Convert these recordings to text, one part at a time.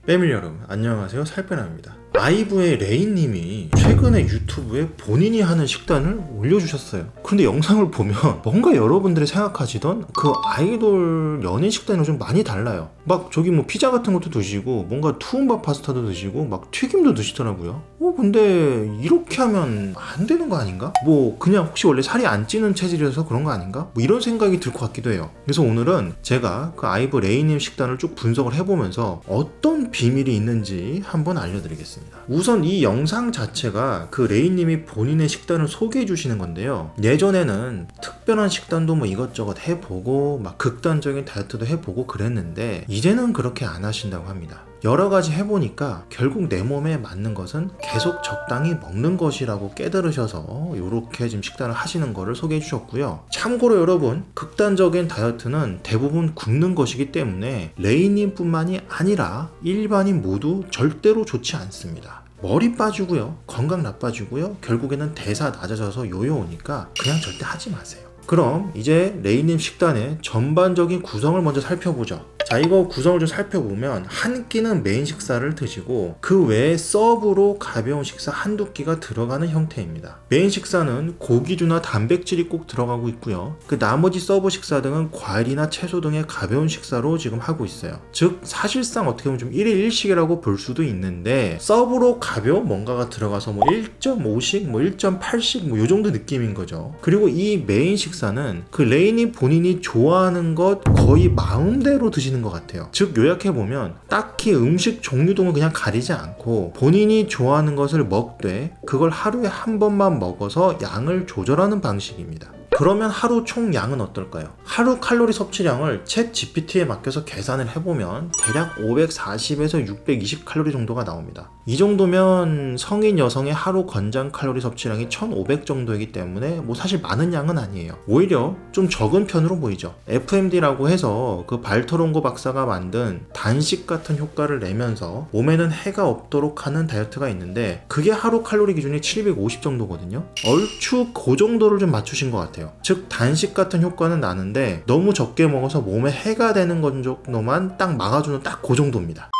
패밀리 여러분 안녕하세요. 살빼남입니다. 아이브의 레인님이 최근에 유튜브에 본인이 하는 식단을 올려주셨어요. 그런데 영상을 보면 뭔가 여러분들이 생각하시던 그 아이돌 연예 식단이랑 좀 많이 달라요. 막 저기 뭐 피자 같은 것도 드시고 뭔가 투움바 파스타도 드시고 막 튀김도 드시더라고요. 근데 이렇게 하면 안 되는 거 아닌가? 뭐 그냥 혹시 원래 살이 안 찌는 체질이라서 그런 거 아닌가? 뭐 이런 생각이 들 것 같기도 해요. 그래서 오늘은 제가 그 아이브 레인님 식단을 쭉 분석을 해보면서 어떤 비밀이 있는지 한번 알려드리겠습니다. 우선 이 영상 자체가 그 레인님이 본인의 식단을 소개해 주시는 건데요. 예전에는 특별한 식단도 뭐 이것저것 해보고 막 극단적인 다이어트도 해보고 그랬는데 이제는 그렇게 안 하신다고 합니다. 여러 가지 해보니까 결국 내 몸에 맞는 것은 계속 적당히 먹는 것이라고 깨달으셔서 이렇게 지금 식단을 하시는 거를 소개해 주셨고요. 참고로 여러분, 극단적인 다이어트는 대부분 굶는 것이기 때문에 레이님 뿐만이 아니라 일반인 모두 절대로 좋지 않습니다. 머리 빠지고요, 건강 나빠지고요, 결국에는 대사 낮아져서 요요 오니까 그냥 절대 하지 마세요. 그럼 이제 레이님 식단의 전반적인 구성을 먼저 살펴보죠. 자, 이거 구성을 좀 살펴보면 한 끼는 메인 식사를 드시고 그 외에 서브로 가벼운 식사 한두 끼가 들어가는 형태입니다. 메인 식사는 고기류나 단백질이 꼭 들어가고 있고요. 그 나머지 서브 식사 등은 과일이나 채소 등의 가벼운 식사로 지금 하고 있어요. 즉 사실상 어떻게 보면 좀 1일 1식이라고 볼 수도 있는데 서브로 가벼운 뭔가가 들어가서 뭐 1.5식, 뭐 1.8식 뭐 요 정도 느낌인 거죠. 그리고 이 메인 식사는 그 레인이 본인이 좋아하는 것 거의 마음대로 드시는 것 같아요. 즉 요약해보면 딱히 음식 종류 등을 그냥 가리지 않고 본인이 좋아하는 것을 먹되 그걸 하루에 한 번만 먹어서 양을 조절하는 방식입니다. 그러면 하루 총 양은 어떨까요? 하루 칼로리 섭취량을 챗 GPT에 맡겨서 계산을 해보면 대략 540에서 620 칼로리 정도가 나옵니다. 이 정도면 성인 여성의 하루 권장 칼로리 섭취량이 1500 정도이기 때문에 뭐 사실 많은 양은 아니에요. 오히려 좀 적은 편으로 보이죠. FMD라고 해서 그 발터론고 박사가 만든 단식 같은 효과를 내면서 몸에는 해가 없도록 하는 다이어트가 있는데 그게 하루 칼로리 기준이 750 정도거든요. 얼추 그 정도를 좀 맞추신 것 같아요. 즉 단식 같은 효과는 나는데 너무 적게 먹어서 몸에 해가 되는 건 정도만 딱 막아주는 딱 그 정도입니다.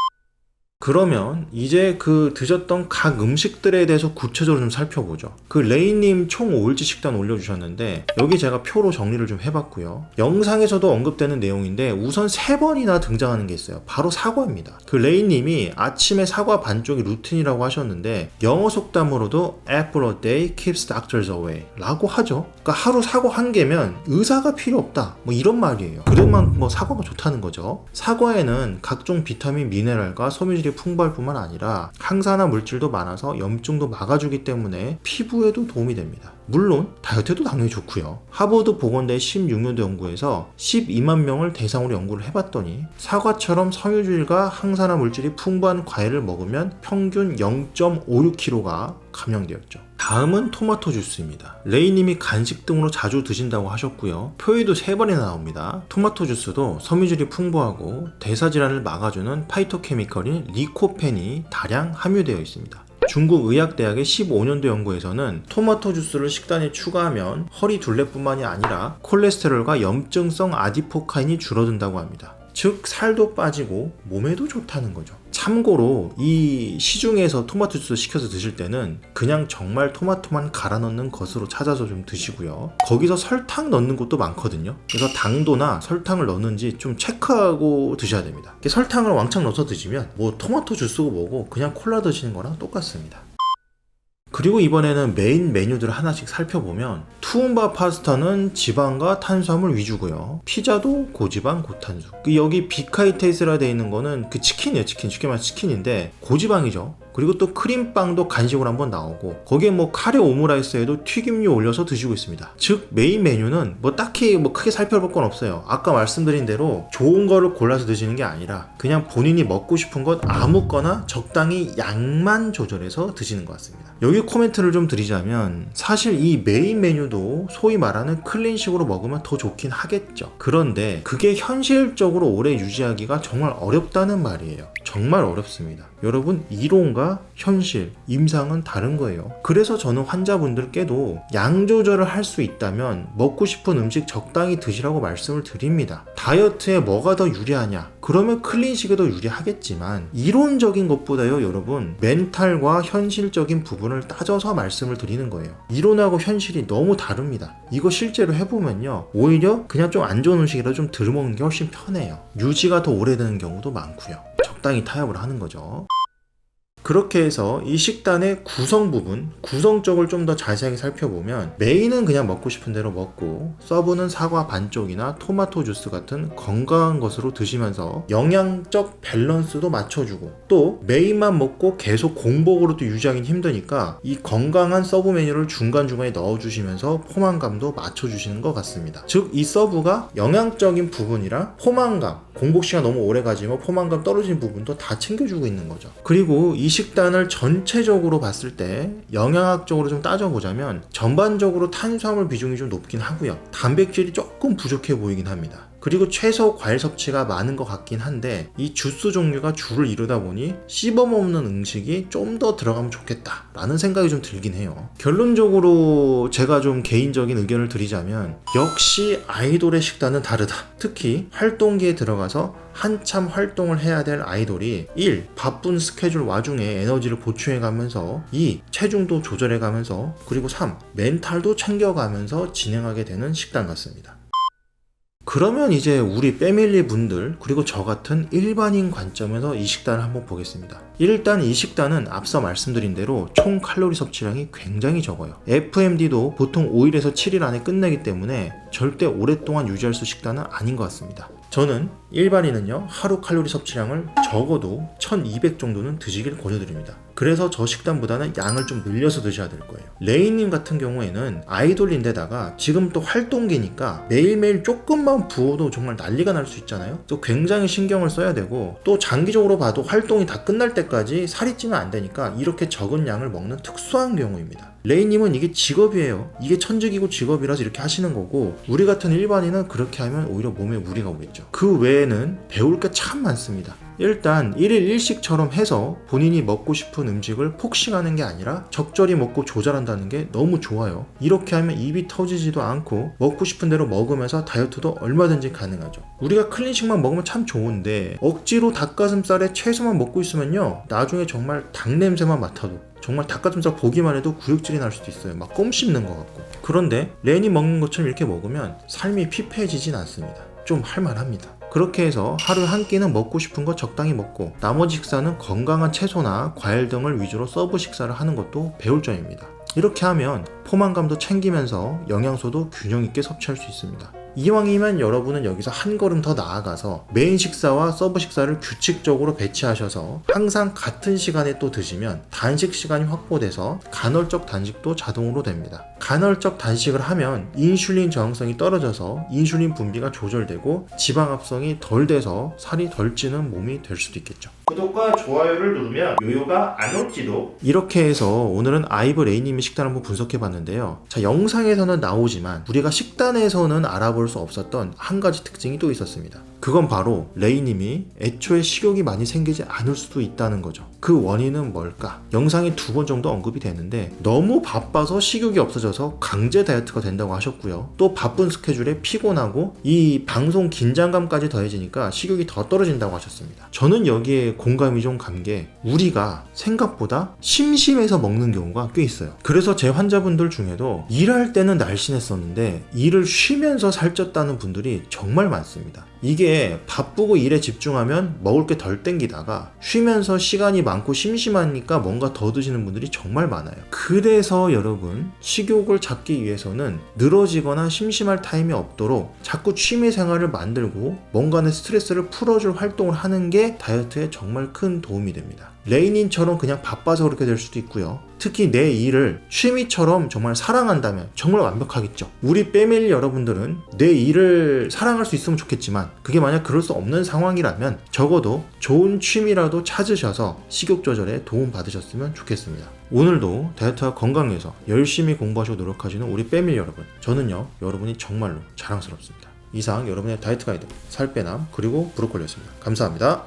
그러면 이제 그 드셨던 각 음식들에 대해서 구체적으로 좀 살펴보죠. 그 레이님 총 5일치 식단 올려주셨는데 여기 제가 표로 정리를 좀 해봤고요. 영상에서도 언급되는 내용인데 우선 3번이나 등장하는 게 있어요. 바로 사과입니다. 그 레이님이 아침에 사과 반쪽이 루틴이라고 하셨는데 영어 속담으로도 Apple a day keeps doctors away 라고 하죠. 그러니까 하루 사과 한 개면 의사가 필요 없다 뭐 이런 말이에요. 그러면 뭐 사과가 좋다는 거죠. 사과에는 각종 비타민, 미네랄과 섬유질이 풍부할 뿐만 아니라 항산화 물질도 많아서 염증도 막아주기 때문에 피부에도 도움이 됩니다. 물론 다이어트에도 당연히 좋고요. 하버드 보건대 16년도 연구에서 12만 명을 대상으로 연구를 해봤더니 사과처럼 섬유질과 항산화 물질이 풍부한 과일을 먹으면 평균 0.56kg가 감량되었죠. 다음은 토마토 주스입니다. 레이님이 간식 등으로 자주 드신다고 하셨고요. 표에도 3번이나 나옵니다. 토마토 주스도 섬유질이 풍부하고 대사질환을 막아주는 파이토케미컬인 리코펜이 다량 함유되어 있습니다. 중국 의학대학의 15년도 연구에서는 토마토 주스를 식단에 추가하면 허리 둘레뿐만이 아니라 콜레스테롤과 염증성 아디포카인이 줄어든다고 합니다. 즉 살도 빠지고 몸에도 좋다는 거죠. 참고로 이 시중에서 토마토 주스 시켜서 드실 때는 그냥 정말 토마토만 갈아 넣는 것으로 찾아서 좀 드시고요. 거기서 설탕 넣는 것도 많거든요. 그래서 당도나 설탕을 넣는지 좀 체크하고 드셔야 됩니다. 설탕을 왕창 넣어서 드시면 뭐 토마토 주스고 뭐고 그냥 콜라 드시는 거랑 똑같습니다. 그리고 이번에는 메인 메뉴들을 하나씩 살펴보면 투움바 파스타는 지방과 탄수화물 위주고요. 피자도 고지방 고탄수. 여기 비카이테이스라 되어 있는 거는 그 치킨이에요. 쉽게 말해서 치킨인데 고지방이죠. 그리고 또 크림빵도 간식으로 한번 나오고 거기에 뭐 카레 오므라이스에도 튀김류 올려서 드시고 있습니다. 즉 메인 메뉴는 뭐 딱히 뭐 크게 살펴볼 건 없어요. 아까 말씀드린 대로 좋은 거를 골라서 드시는 게 아니라 그냥 본인이 먹고 싶은 것 아무거나 적당히 양만 조절해서 드시는 것 같습니다. 여기 코멘트를 좀 드리자면 사실 이 메인 메뉴도 소위 말하는 클린식으로 먹으면 더 좋긴 하겠죠. 그런데 그게 현실적으로 오래 유지하기가 정말 어렵다는 말이에요. 정말 어렵습니다. 여러분 이로운가 상상과 현실, 임상은 다른 거예요. 그래서 저는 환자분들께도 양 조절을 할 수 있다면 먹고 싶은 음식 적당히 드시라고 말씀을 드립니다. 다이어트에 뭐가 더 유리하냐? 그러면 클린식이 더 유리하겠지만 이론적인 것보다요, 여러분, 멘탈과 현실적인 부분을 따져서 말씀을 드리는 거예요. 이론하고 현실이 너무 다릅니다. 이거 실제로 해보면요, 오히려 그냥 좀 안 좋은 음식이라 좀 덜 먹는 게 훨씬 편해요. 유지가 더 오래되는 경우도 많고요. 적당히 타협을 하는 거죠. 그렇게 해서 이 식단의 구성 부분, 구성적을 좀 더 자세하게 살펴보면 메인은 그냥 먹고 싶은 대로 먹고 서브는 사과 반쪽이나 토마토 주스 같은 건강한 것으로 드시면서 영양적 밸런스도 맞춰주고, 또 메인만 먹고 계속 공복으로도 유지하기는 힘드니까 이 건강한 서브 메뉴를 중간중간에 넣어주시면서 포만감도 맞춰주시는 것 같습니다. 즉 이 서브가 영양적인 부분이랑 포만감, 공복 시간 너무 오래 가지면 포만감 떨어지는 부분도 다 챙겨주고 있는 거죠. 그리고 이 식단을 전체적으로 봤을 때 영양학적으로 좀 따져보자면 전반적으로 탄수화물 비중이 좀 높긴 하고요. 단백질이 조금 부족해 보이긴 합니다. 그리고 채소, 과일 섭취가 많은 것 같긴 한데 이 주스 종류가 주를 이루다 보니 씹어먹는 음식이 좀 더 들어가면 좋겠다 라는 생각이 좀 들긴 해요. 결론적으로 제가 좀 개인적인 의견을 드리자면 역시 아이돌의 식단은 다르다. 특히 활동기에 들어가서 한참 활동을 해야 될 아이돌이 1. 바쁜 스케줄 와중에 에너지를 보충해가면서 2. 체중도 조절해가면서 그리고 3. 멘탈도 챙겨가면서 진행하게 되는 식단 같습니다. 그러면 이제 우리 패밀리 분들 그리고 저 같은 일반인 관점에서 이 식단을 한번 보겠습니다. 일단 이 식단은 앞서 말씀드린 대로 총 칼로리 섭취량이 굉장히 적어요. FMD도 보통 5일에서 7일 안에 끝내기 때문에 절대 오랫동안 유지할 수 식단은 아닌 것 같습니다. 저는 일반인은요, 하루 칼로리 섭취량을 적어도 1200 정도는 드시길 권유드립니다. 그래서 저 식단보다는 양을 좀 늘려서 드셔야 될 거예요. 레이님 같은 경우에는 아이돌인데다가 지금 또 활동기니까 매일매일 조금만 부어도 정말 난리가 날 수 있잖아요. 또 굉장히 신경을 써야 되고, 또 장기적으로 봐도 활동이 다 끝날 때까지 살이 찌면 안 되니까 이렇게 적은 양을 먹는 특수한 경우입니다. 레이님은 이게 직업이에요. 이게 천직이고 직업이라서 이렇게 하시는 거고, 우리 같은 일반인은 그렇게 하면 오히려 몸에 무리가 오겠죠. 그 외에는 배울 게 참 많습니다. 일단 1일 1식처럼 해서 본인이 먹고 싶은 음식을 폭식하는 게 아니라 적절히 먹고 조절한다는 게 너무 좋아요. 이렇게 하면 입이 터지지도 않고 먹고 싶은 대로 먹으면서 다이어트도 얼마든지 가능하죠. 우리가 클린식만 먹으면 참 좋은데 억지로 닭가슴살에 채소만 먹고 있으면요, 나중에 정말 닭 냄새만 맡아도 정말 닭가슴살 보기만 해도 구역질이 날 수도 있어요. 막 껌 씹는 것 같고. 그런데 레인이 먹는 것처럼 이렇게 먹으면 삶이 피폐해지진 않습니다. 좀 할만합니다. 그렇게 해서 하루에 한 끼는 먹고 싶은 거 적당히 먹고 나머지 식사는 건강한 채소나 과일 등을 위주로 서브 식사를 하는 것도 배울 점입니다. 이렇게 하면 포만감도 챙기면서 영양소도 균형 있게 섭취할 수 있습니다. 이왕이면 여러분은 여기서 한 걸음 더 나아가서 메인 식사와 서브 식사를 규칙적으로 배치하셔서 항상 같은 시간에 또 드시면 단식 시간이 확보돼서 간헐적 단식도 자동으로 됩니다. 간헐적 단식을 하면 인슐린 저항성이 떨어져서 인슐린 분비가 조절되고 지방 합성이 덜 돼서 살이 덜 찌는 몸이 될 수도 있겠죠. 구독과 좋아요를 누르면 요요가 안 올지도. 이렇게 해서 오늘은 아이브 레이님의 식단을 한번 분석해봤는데요. 자, 영상에서는 나오지만 우리가 식단에서는 알아볼 수 없었던 한 가지 특징이 또 있었습니다. 그건 바로 레이님이 애초에 식욕이 많이 생기지 않을 수도 있다는 거죠. 그 원인은 뭘까? 영상이 2번 정도 언급이 되는데 너무 바빠서 식욕이 없어져서 강제 다이어트가 된다고 하셨고요. 또 바쁜 스케줄에 피곤하고 이 방송 긴장감까지 더해지니까 식욕이 더 떨어진다고 하셨습니다. 저는 여기에 공감이 좀 간 게 우리가 생각보다 심심해서 먹는 경우가 꽤 있어요. 그래서 제 환자분들 중에도 일할 때는 날씬했었는데 일을 쉬면서 살쪘다는 분들이 정말 많습니다. 이게 바쁘고 일에 집중하면 먹을 게 덜 땡기다가 쉬면서 시간이 많고 심심하니까 뭔가 더 드시는 분들이 정말 많아요. 그래서 여러분, 식욕을 잡기 위해서는 늘어지거나 심심할 타임이 없도록 자꾸 취미 생활을 만들고 뭔가의 스트레스를 풀어줄 활동을 하는 게 다이어트에 정말 큰 도움이 됩니다. 레이닌처럼 그냥 바빠서 그렇게 될 수도 있고요. 특히 내 일을 취미처럼 정말 사랑한다면 정말 완벽하겠죠. 우리 패밀리 여러분들은 내 일을 사랑할 수 있으면 좋겠지만 그게 만약 그럴 수 없는 상황이라면 적어도 좋은 취미라도 찾으셔서 식욕 조절에 도움 받으셨으면 좋겠습니다. 오늘도 다이어트와 건강 위해서 열심히 공부하시고 노력하시는 우리 패밀리 여러분, 저는요, 여러분이 정말로 자랑스럽습니다. 이상 여러분의 다이어트 가이드 살빼남 그리고 브로콜리였습니다. 감사합니다.